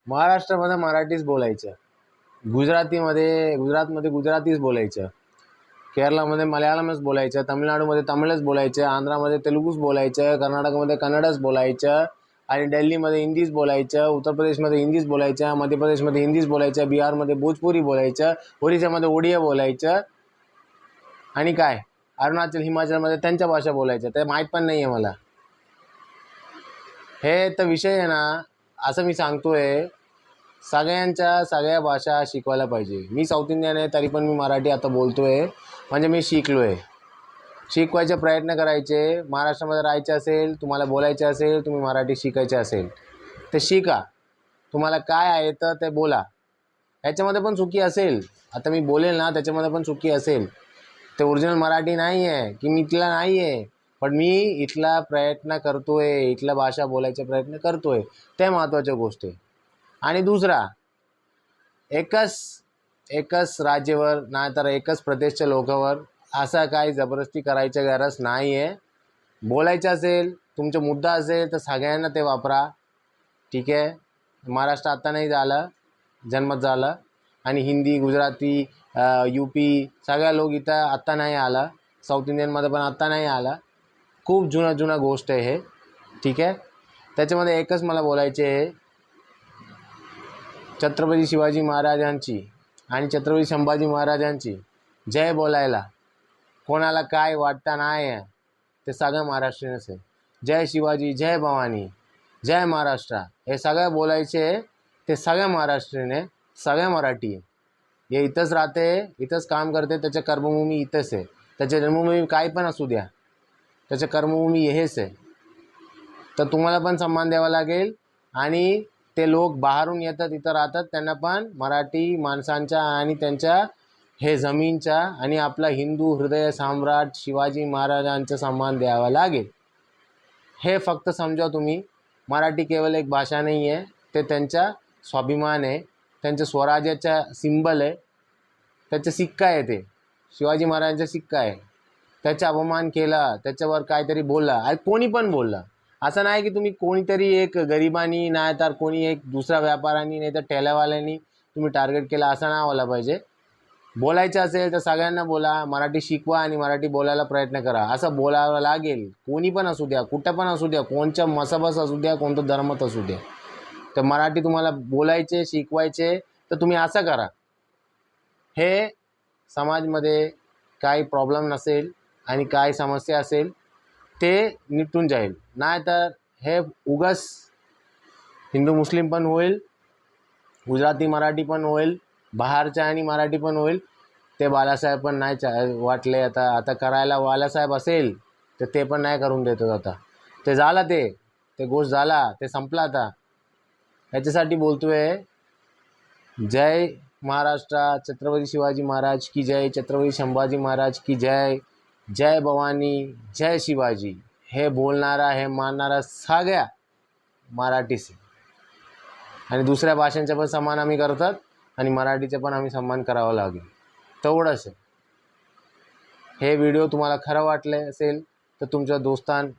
महाराष्ट्रामध्ये मराठीच बोलायचं, गुजरातमध्ये गुजरातीच बोलायचं, केरळमध्ये मल्याळमच बोलायचं, तमिळनाडूमध्ये तमिळच बोलायचं, आंध्रामध्ये तेलुगूच बोलायचं, कर्नाटकमध्ये कन्नडच बोलायचं आणि दिल्लीमध्ये हिंदीच बोलायचं, उत्तर प्रदेशमध्ये हिंदीच बोलायचं, मध्य प्रदेशमध्ये हिंदीच बोलायचं, बिहारमध्ये भोजपुरी बोलायचं, ओरिसामध्ये ओडिया बोलायचं आणि काय अरुणाचल हिमाचलमध्ये त्यांच्या भाषा बोलायच्या, ते माहीत पण नाही आहे मला. हे तर विषय आहे ना, असं मी सांगतोय सगळ्यांच्या सगळ्या भाषा शिकवायला पाहिजे. मी साऊथ इंडियन आहे तरी पण मी मराठी आता बोलतोय, म्हणजे मी शिकलो आहे. शिकवायचे प्रयत्न करायचे. महाराष्ट्रामध्ये राहायचे असेल, तुम्हाला बोलायचे असेल, तुम्ही मराठी शिकायचे असेल ते शिका. तुम्हाला काय आहे तर ते बोला. ह्याच्यामध्ये पण चुकी असेल, आता मी बोलेल ना त्याच्यामध्ये पण चुकी असेल, ते ओरिजिनल मराठी नाही आहे की मी इथला नाही आहे, पण मी इथला प्रयत्न करतोय, इथला भाषा बोलायचा प्रयत्न करतोय, ते महत्त्वाच्या गोष्ट आहे. आणि दुसरा, एकच राज्यावर नाही तर एकच प्रदेशच्या लोकांवर असं काही जबरदस्ती करायची गरज नाही आहे. बोलायचं असेल, तुमचा मुद्दा असेल तर सगळ्यांना ते वापरा. ठीक आहे. महाराष्ट्र आत्ता नाही झालं, जन्मत झालं आणि हिंदी, गुजराती, UP सगळ्या लोक इथं आत्ता नाही आला. साऊथ इंडियनमध्ये पण आत्ता नाही आला. खूप जुना गोष्ट आहे हे. ठीक आहे. त्याच्यामध्ये एकच मला बोलायचे आहे, छत्रपती शिवाजी महाराजांची आणि छत्रपती संभाजी महाराजांची जय बोलायला कोणाला काय वाटतं नाही आहे, ते सगळं महाराष्ट्रीयनच आहे. जय शिवाजी, जय भवानी, जय महाराष्ट्र हे सगळं बोलायचे, ते सगळ्या महाराष्ट्रीयन आहे, सगळ्या मराठी आहे. हे इथंच राहते, इथंच काम करते, त्याच्या कर्मभूमी इथंच आहे. त्याच्या जन्मभूमी काही पण असू द्या, त्याच्या कर्मभूमी हेच आहे. तर तुम्हाला पण सन्मान द्यावा लागेल. आणि ते लोक बाहेरून येतात, इथं राहतात, त्यांना पण मराठी माणसांच्या आणि त्यांच्या हे जमीनचा आणि आपला हिंदू हृदय सम्राट शिवाजी महाराजांचा सन्मान द्यावा लागेल. हे फक्त समजा तुम्ही. मराठी केवळ एक भाषा नाही आहे, ते त्यांचा स्वाभिमान आहे, त्यांच्या स्वराज्याचा सिंबल आहे, त्याचा सिक्का आहे. ते शिवाजी महाराजांचा सिक्का आहे. त्याचा अपमान केला, त्याच्यावर काहीतरी बोलला, कोणी पण बोलला, असं नाही की तुम्ही कोणीतरी एक गरिबांनी नाही तर कोणी एक दुसरा व्यापाऱ्यांनी नाही तर ठेल्यावाल्यांनी तुम्ही टार्गेट केला, असं नाही व्हायला पाहिजे. बोलायचं असेल तर सगळ्यांना बोला, मराठी शिकवा आणि मराठी बोलायला प्रयत्न करा. असं बोलावं लागेल. कोणी पण असू द्या, कुठं पण असू द्या, कोणच्या मजहबात असू द्या, कोणतं धर्मात असू द्या, तर मराठी तुम्हाला बोलायचे, शिकवायचे, तर तुम्ही असं करा. हे समाजमध्ये काही प्रॉब्लेम नसेल आणि काय समस्या असेल ते निपटून जाईल. नाही तर हे उगाच हिंदू मुस्लिम पण होईल, गुजराती मराठी पण होईल, बाहेरच्या आणि मराठी पण होईल. ते बाळासाहेब पण नाही वाटले आता करायला. बाळासाहेब असेल तर ते पण नाही करून देतो. आता ते झालं, ते गोष्ट झाला, ते संपला. आता याच्यासाठी बोलतोय, जय महाराष्ट्र, छत्रपती शिवाजी महाराज की जय, छत्रपती संभाजी महाराज की जय, जय भवानी, जय शिवाजी. हे बोलणारा, हे मानणारा सगळ्या मराठीच. आणि दुसऱ्या भाषांचा पण सन्मान आम्ही करतात आणि मराठीचा पण आम्ही सन्मान करावा लागेल, तेवढंच आहे. हे व्हिडिओ तुम्हाला खरं वाटले असेल तर तुमच्या दोस्तान,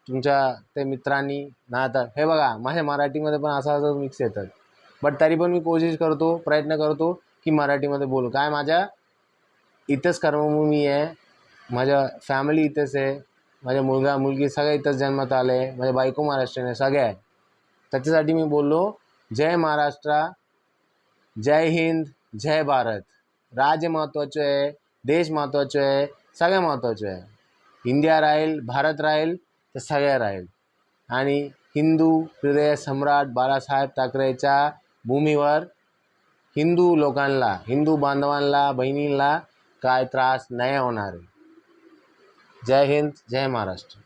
तुमच्या ते मित्रांनी ना, तर हे बघा माझ्या मराठीमध्ये पण असं मिक्स येतात, बट तरी पण मी कोशिश करतो, प्रयत्न करतो की मराठीमध्ये बोलू. काय माझ्या इथंच कर्मभूमी आहे, माझ्या फॅमिली इथंच आहे, माझ्या मुलगा मुलगी सगळं इथंच जन्मात आले, माझ्या बायको महाराष्ट्रीयन आहे, सगळे आहे. त्याच्यासाठी मी बोललो, जय महाराष्ट्र, जय हिंद, जय भारत. राज्य महत्त्वाचं आहे, देश महत्त्वाचं आहे, सगळं महत्त्वाचं आहे. इंडिया राहील, भारत राहील तर सगळ्या राहील. आणि हिंदू हृदय सम्राट बाळासाहेब ठाकरेच्या भूमीवर हिंदू लोकांना, हिंदू बांधवांना, बहिणींना काय त्रास नाही होणार आहे. जय हिंद, जय महाराष्ट्र.